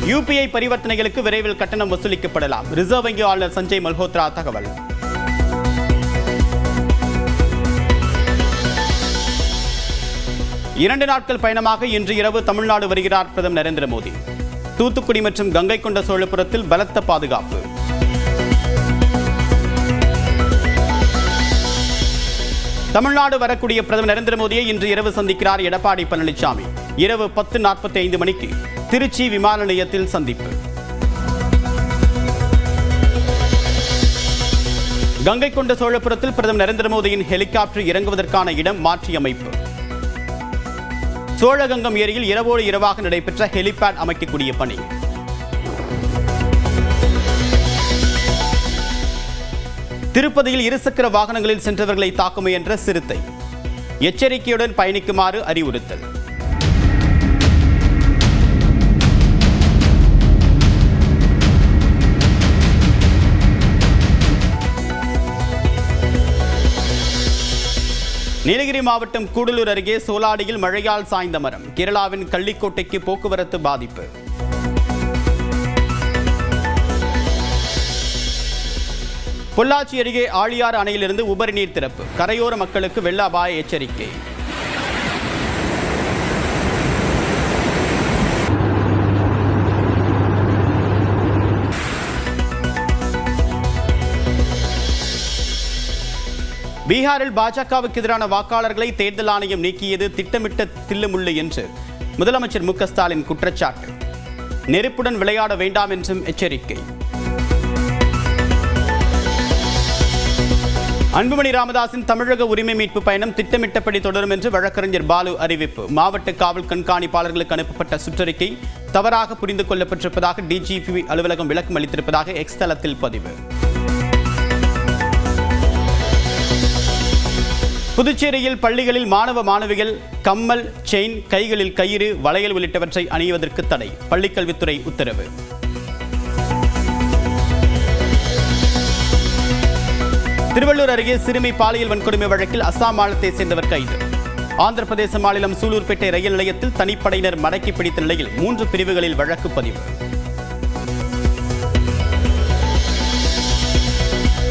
UPI பரிவர்த்தனைகளுக்கு விரைவில் கட்டணம் வசூலிக்கப்படலாம். Reserve வங்கி ஆளுநர் சஞ்சய் மல்ஹோத்ரா தகவல். இரண்டு நாட்கள் பயணமாக இன்று இரவு தமிழ்நாடு வருகிறார் பிரதமர் நரேந்திர மோடி. தூத்துக்குடி மற்றும் கங்கை கொண்ட சோழபுரத்தில் பலத்த பாதுகாப்பு. தமிழ்நாடு வரக்கூடிய பிரதமர் நரேந்திர மோடியை இன்று இரவு சந்திக்கிறார் எடப்பாடி பழனிசாமி. இரவு 10:45 மணிக்கு திருச்சி விமான நிலையத்தில் சந்திப்பு. கங்கை கொண்ட சோழபுரத்தில் பிரதமர் நரேந்திர மோடியின் ஹெலிகாப்டர் இறங்குவதற்கான இடம் மாற்றியமைப்பு. சோழகங்கம் ஏரியில் இரவோடு இரவாக நடைபெற்ற ஹெலிபேட் அமைக்கக்கூடிய பணி. திருப்பதியில் இருசக்கர வாகனங்களில் சென்றவர்களை தாக்க முயன்ற சிறுத்தை. எச்சரிக்கையுடன் பயணிக்குமாறு அறிவுறுத்தல். நீலகிரி மாவட்டம் கூடலூர் அருகே சோலாடியில் மழையால் சாய்ந்த மரம். கேரளாவின் கள்ளிக்கோட்டைக்கு போக்குவரத்து பாதிப்பு. பொள்ளாச்சி அருகே ஆழியாறு அணையிலிருந்து உபரி நீர் திறப்பு. கரையோர மக்களுக்கு வெள்ள அபாய எச்சரிக்கை. பீகாரில் பாஜகவுக்கு எதிரான வாக்காளர்களை தேர்தல் ஆணையம் நீக்கியது திட்டமிட்ட தில்லுமுள்ளு என்று முதலமைச்சர் மு.க. ஸ்டாலின் குற்றச்சாட்டு. நெருப்புடன் விளையாட வேண்டாம் என்றும் எச்சரிக்கை. அன்புமணி ராமதாஸின் தமிழக உரிமை மீட்பு பயணம் திட்டமிட்டபடி தொடரும் என்று வழக்கறிஞர் பாலு அறிவிப்பு. மாவட்ட காவல் கண்காணிப்பாளர்களுக்கு அனுப்பப்பட்ட சுற்றறிக்கை தவறாக புரிந்து கொள்ளப்பட்டிருப்பதாக டிஜிபி அலுவலகம் விளக்கம் அளித்திருப்பதாக எக்ஸ் தளத்தில் பதிவு. புதுச்சேரியில் பள்ளிகளில் மாணவ மாணவிகள் கம்மல், செயின், கைகளில் கயிறு, வளையல் உள்ளிட்டவற்றை அணிவதற்கு தடை. பள்ளிக்கல்வித்துறை உத்தரவு. திருவள்ளூர் அருகே சிறுமி பாலியல் வன்கொடுமை வழக்கில் அசாம் மாநிலத்தை சேர்ந்தவர் கைது. ஆந்திர பிரதேச மாநிலம் சூலூர்பேட்டை ரயில் நிலையத்தில் தனிப்படையினர் மடக்கி பிடித்த நிலையில் 3 பிரிவுகளில் வழக்கு பதிவு.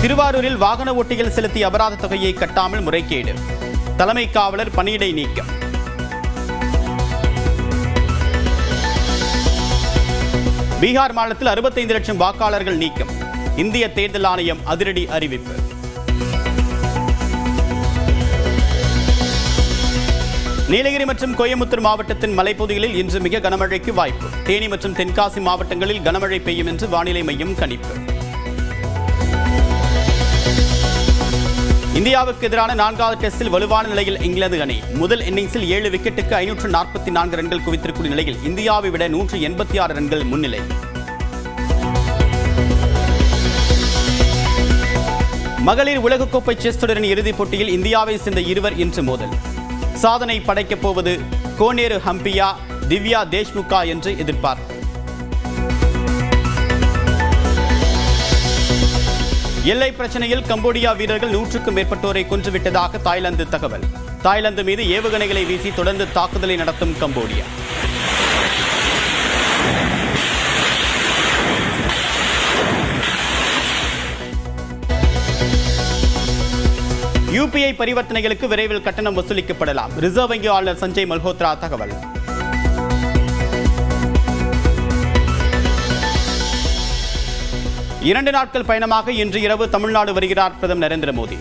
திருவாரூரில் வாகன ஓட்டிகள் செலுத்திய அபராத தொகையை கட்டாமல் முறைகேடு. தலைமை காவலர் பணியிடை நீக்கம். பீகார் மாநிலத்தில் 65 லட்சம் வாக்காளர்கள் நீக்கம். இந்திய தேர்தல் ஆணையம் அதிரடி அறிவிப்பு. நீலகிரி மற்றும் கோயம்புத்தூர் மாவட்டத்தின் மலைப்பகுதிகளில் இன்று மிக கனமழைக்கு வாய்ப்பு. தேனி மற்றும் தென்காசி மாவட்டங்களில் கனமழை பெய்யும் என்று வானிலை மையம் கணிப்பு. இந்தியாவுக்கு எதிரான 4வது டெஸ்டில் வலுவான நிலையில் இங்கிலாந்து அணி. முதல் இன்னிங்ஸில் 7 விக்கெட்டுக்கு 544 ரன்கள் குவித்திருக்கும் நிலையில் இந்தியாவை விட 186 ரன்கள் முன்னிலை. மகளிர் உலகக்கோப்பை செஸ் தொடரின் இறுதிப் போட்டியில் இந்தியாவை சேர்ந்த இருவர் இன்று மோதல். சாதனை படைக்கப் போவது கோனேரு ஹம்பியா, திவ்யா தேஷ்முகா என்று எதிர்பார்ப்பு. எல்லை பிரச்சனையில் கம்போடியா வீரர்கள் 100க்கும் மேற்பட்டோரை கொன்றுவிட்டதாக தாய்லாந்து தகவல். தாய்லாந்து மீது ஏவுகணைகளை வீசி தொடர்ந்து தாக்குதலை நடத்தும் கம்போடியா. யூபிஐ பரிவர்த்தனைகளுக்கு விரைவில் கட்டணம் வசூலிக்கப்படலாம். ரிசர்வ் வங்கி ஆளுநர் சஞ்சய் மல்ஹோத்ரா தகவல். இரண்டு நாட்கள் பயணமாக இன்று இரவு தமிழ்நாடு வருகிறார் பிரதமர் நரேந்திர மோடி.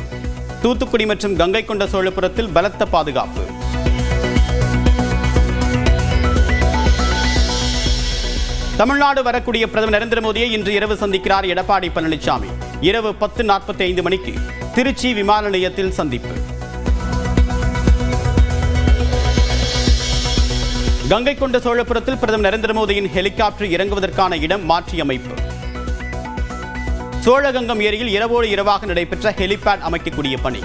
தூத்துக்குடி மற்றும் கங்கை கொண்ட சோழபுரத்தில் பலத்த பாதுகாப்பு. தமிழ்நாடு வரக்கூடிய பிரதமர் நரேந்திர மோடியை இன்று இரவு சந்திக்கிறார் எடப்பாடி பழனிசாமி. இரவு 10:45 மணிக்கு திருச்சி விமான நிலையத்தில் சந்திப்பு. கங்கை கொண்ட சோழபுரத்தில் பிரதமர் நரேந்திர மோடியின் ஹெலிகாப்டர் இறங்குவதற்கான இடம் மாற்றியமைப்பு. சோழகங்கம் ஏரியில் இரவோடு இரவாக நடைபெற்ற ஹெலிபேட் அமைக்கக்கூடிய பணி.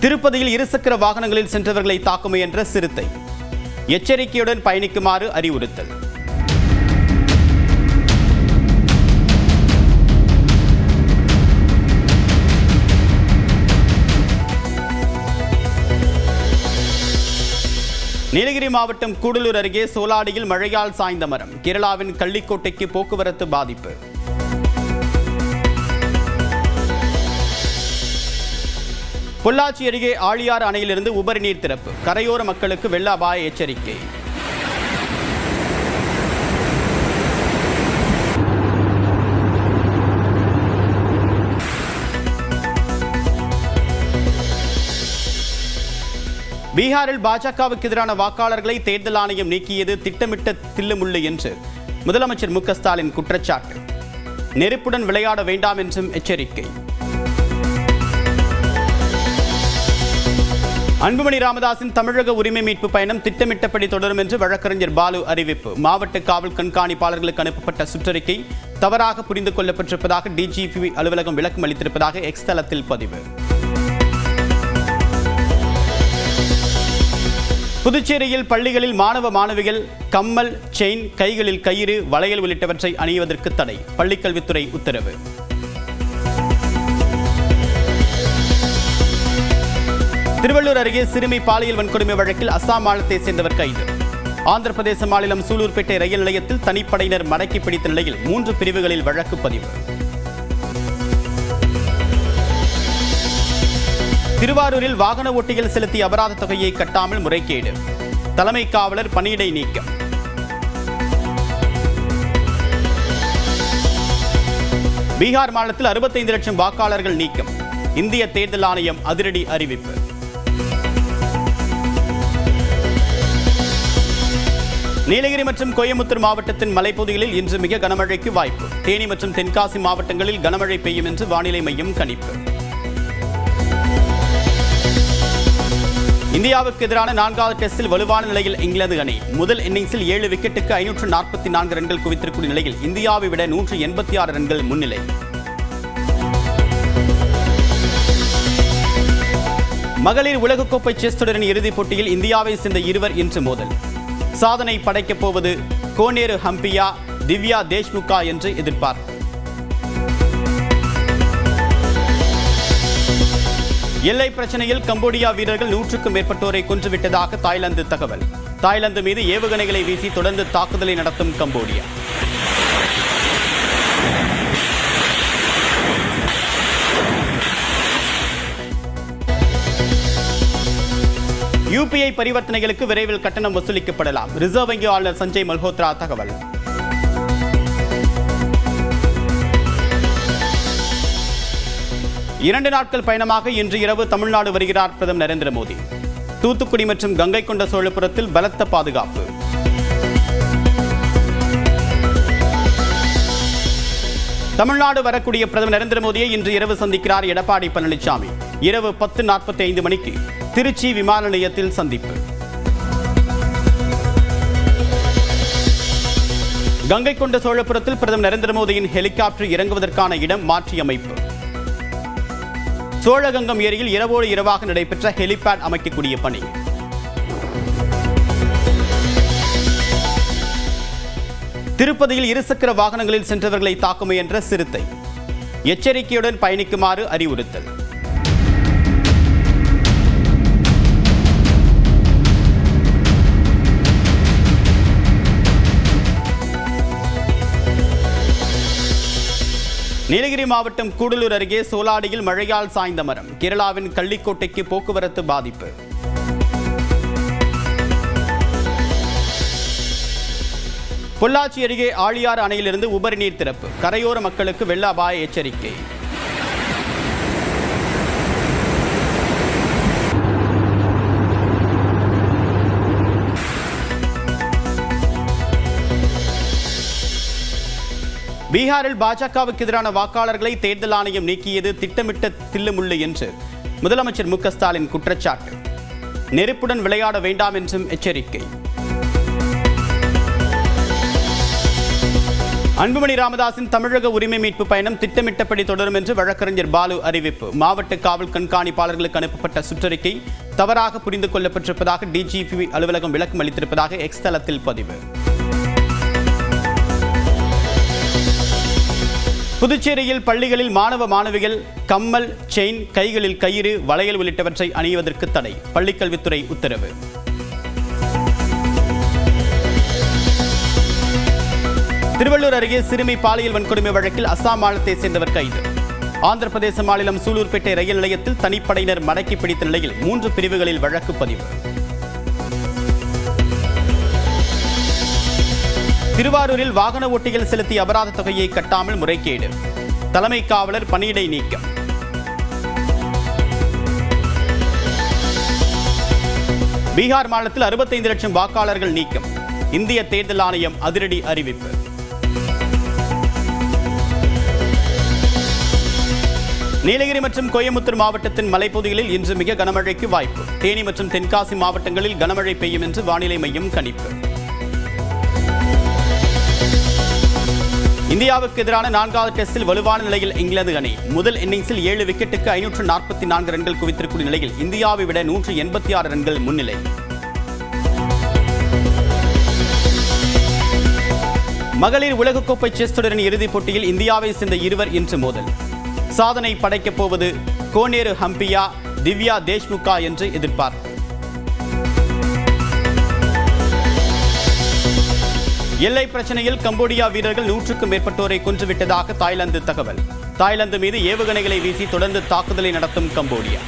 திருப்பதியில் இருசக்கர வாகனங்களில் சென்றவர்களை தாக்க முயன்ற சிறுத்தை. எச்சரிக்கையுடன் பயணிக்குமாறு அறிவுறுத்தல். நீலகிரி மாவட்டம் கூடலூர் அருகே சோலாடியில் மழையால் சாய்ந்த மரம். கேரளாவின் கள்ளிக்கோட்டைக்கு போக்குவரத்து பாதிப்பு. பொள்ளாச்சி அருகே ஆழியாறு அணையிலிருந்து உபரி நீர் திறப்பு. கரையோர மக்களுக்கு வெள்ள அபாய எச்சரிக்கை. பீகாரில் பாஜகவுக்கு எதிரான வாக்காளர்களை தேர்தல் ஆணையம் நீக்கியது திட்டமிட்ட தில்லுமுள்ளு என்று முதலமைச்சர் மு க ஸ்டாலின் குற்றச்சாட்டு. நெருப்புடன் விளையாட வேண்டாம் என்றும் எச்சரிக்கை. அன்புமணி ராமதாஸின் தமிழக உரிமை மீட்பு பயணம் திட்டமிட்டபடி தொடரும் என்று வழக்கறிஞர் பாலு அறிவிப்பு. மாவட்ட காவல் கண்காணிப்பாளர்களுக்கு அனுப்பப்பட்ட சுற்றறிக்கை தவறாக புரிந்து கொள்ளப்பட்டிருப்பதாக டிஜிபி அலுவலகம் விளக்கம் அளித்திருப்பதாக எக்ஸ் தளத்தில் பதிவு. புதுச்சேரியில் பள்ளிகளில் மாணவ மாணவிகள் கம்மல், செயின், கைகளில் கயிறு, வளையல் உள்ளிட்டவற்றை அணிவதற்கு தடை. பள்ளிக்கல்வித்துறை உத்தரவு. திருவள்ளூர் அருகே சிறுமி பாலியல் வன்கொடுமை வழக்கில் அசாம் மாநிலத்தை சேர்ந்தவர் கைது. ஆந்திர பிரதேச மாநிலம் சூலூர்பேட்டை ரயில் நிலையத்தில் தனிப்படையினர் மடக்கி பிடித்த நிலையில் 3 பிரிவுகளில் வழக்கு பதிவு. திருவாரூரில் வாகன ஓட்டிகள் செலுத்திய அபராத தொகையை கட்டாமல் முறைகேடு. தலைமை காவலர் பணியிடை நீக்கம். பீகார் மாநிலத்தில் 65 லட்சம் வாக்காளர்கள் நீக்கம். இந்திய தேர்தல் ஆணையம் அதிரடி அறிவிப்பு. நீலகிரி மற்றும் கோயம்புத்தூர் மாவட்டத்தின் மலைப்பகுதிகளில் இன்று மிக கனமழைக்கு வாய்ப்பு. தேனி மற்றும் தென்காசி மாவட்டங்களில் கனமழை பெய்யும் என்று வானிலை மையம் கணிப்பு. இந்தியாவுக்கு எதிரான 4வது டெஸ்டில் வலுவான நிலையில் இங்கிலாந்து அணி. முதல் இன்னிங்ஸில் 7 விக்கெட்டுக்கு 544 ரன்கள் குவித்திருக்கும் நிலையில் இந்தியாவை விட 186 ரன்கள் முன்னிலை. மகளிர் உலகக்கோப்பை செஸ் தொடரின் இறுதிப் போட்டியில் இந்தியாவை சேர்ந்த இருவர் இன்று மோதல். சாதனை படைக்கப் போவது கோனேரு ஹம்பியா, திவ்யா தேஷ்முகா என்று எதிர்பார்ப்பு. எல்லை பிரச்சனையில் கம்போடியா வீரர்கள் 100க்கும் மேற்பட்டோரை கொன்றுவிட்டதாக தாய்லாந்து தகவல். தாய்லாந்து மீது ஏவுகணைகளை வீசி தொடர்ந்து தாக்குதலை நடத்தும் கம்போடியா. யூபிஐ பரிவர்த்தனைகளுக்கு விரைவில் கட்டணம் வசூலிக்கப்படலாம். ரிசர்வ் வங்கி ஆளுநர் சஞ்சய் மல்ஹோத்ரா தகவல். இரண்டு நாட்கள் பயணமாக இன்று இரவு தமிழ்நாடு வருகிறார் பிரதமர் நரேந்திர மோடி. தூத்துக்குடி மற்றும் கங்கை கொண்ட சோழபுரத்தில் பலத்த பாதுகாப்பு. தமிழ்நாடு வரக்கூடிய பிரதமர் நரேந்திர மோடியை இன்று இரவு சந்திக்கிறார் எடப்பாடி பழனிசாமி. இரவு 10:45 மணிக்கு திருச்சி விமான நிலையத்தில் சந்திப்பு. கங்கை கொண்ட சோழபுரத்தில் பிரதமர் நரேந்திர மோடியின் ஹெலிகாப்டர் இறங்குவதற்கான இடம் மாற்றியமைப்பு. சோழகங்கம் ஏரியில் இரவோடு இரவாக நடைபெற்ற ஹெலிபேட் அமைக்கக்கூடிய பணி. திருப்பதியில் இருசக்கர வாகனங்களில் சென்றவர்களை தாக்க முயன்ற சிறுத்தை. எச்சரிக்கையுடன் பயணிக்குமாறு அறிவுறுத்தல். நீலகிரி மாவட்டம் கூடலூர் அருகே சோலாடியில் மழையால் சாய்ந்த மரம். கேரளாவின் கள்ளிக்கோட்டைக்கு போக்குவரத்து பாதிப்பு. பொள்ளாச்சி அருகே ஆழியாறு அணையிலிருந்து உபரி நீர் திறப்பு. கரையோர மக்களுக்கு வெள்ள அபாய எச்சரிக்கை. பீகாரில் பாஜகவுக்கு எதிரான வாக்காளர்களை தேர்தல் ஆணையம் நீக்கியது திட்டமிட்ட தில்லுமுள்ளு என்று முதலமைச்சர் மு க ஸ்டாலின் குற்றச்சாட்டு. நெருப்புடன் விளையாட வேண்டாம் என்றும் எச்சரிக்கை. அன்புமணி ராமதாஸின் தமிழக உரிமை மீட்பு பயணம் திட்டமிட்டபடி தொடரும் என்று வழக்கறிஞர் பாலு அறிவிப்பு. மாவட்ட காவல் கண்காணிப்பாளர்களுக்கு அனுப்பப்பட்ட சுற்றறிக்கை தவறாக புரிந்து கொள்ளப்பட்டிருப்பதாக டிஜிபி அலுவலகம் விளக்கம் அளித்திருப்பதாக எக்ஸ் தளத்தில் பதிவு. புதுச்சேரியில் பள்ளிகளில் மாணவ மாணவிகள் கம்மல், செயின், கைகளில் கயிறு, வளையல் உள்ளிட்டவற்றை அணிவதற்கு தடை. பள்ளிக்கல்வித்துறை உத்தரவு. திருவள்ளூர் அருகே சிறுமி பாலியல் வன்கொடுமை வழக்கில் அசாம் மாநிலத்தைச் சேர்ந்தவர் கைது. ஆந்திர பிரதேச மாநிலம் சூலூர்பேட்டை ரயில் நிலையத்தில் தனிப்படையினர் மடக்கி பிடித்த நிலையில் 3 பிரிவுகளில் வழக்கு பதிவு. திருவாரூரில் வாகன ஓட்டிகள் செலுத்திய அபராத தொகையை கட்டாமல் முறைகேடு. தலைமை காவலர் பணியிடை நீக்கம். பீகார் மாநிலத்தில் 65 லட்சம் வாக்காளர்கள் நீக்கம். இந்திய தேர்தல் ஆணையம் அதிரடி அறிவிப்பு. நீலகிரி மற்றும் கோயம்புத்தூர் மாவட்டத்தின் மலைப்பகுதிகளில் இன்று மிக கனமழைக்கு வாய்ப்பு. தேனி மற்றும் தென்காசி மாவட்டங்களில் கனமழை பெய்யும் என்று வானிலை மையம் கணிப்பு. இந்தியாவுக்கு எதிரான 4வது டெஸ்டில் வலுவான நிலையில் இங்கிலாந்து அணி. முதல் இன்னிங்ஸில் 7 விக்கெட்டுக்கு 544 ரன்கள் குவித்திருக்கும் நிலையில் இந்தியாவை விட 186 ரன்கள் முன்னிலை. மகளிர் உலகக்கோப்பை செஸ் தொடரின் இறுதிப் போட்டியில் இந்தியாவை சேர்ந்த இருவர் இன்று மோதல். சாதனை படைக்கப் போவது கோனேரு ஹம்பியா, திவ்யா தேஷ்முகா என்று எதிர்பார்ப்பு. எல்லை பிரச்சனையில் கம்போடியா வீரர்கள் 100க்கும் மேற்பட்டோரை கொன்றுவிட்டதாக தாய்லாந்து தகவல். தாய்லாந்து மீது ஏவுகணைகளை வீசி தொடர்ந்து தாக்குதலை நடத்தும் கம்போடியா.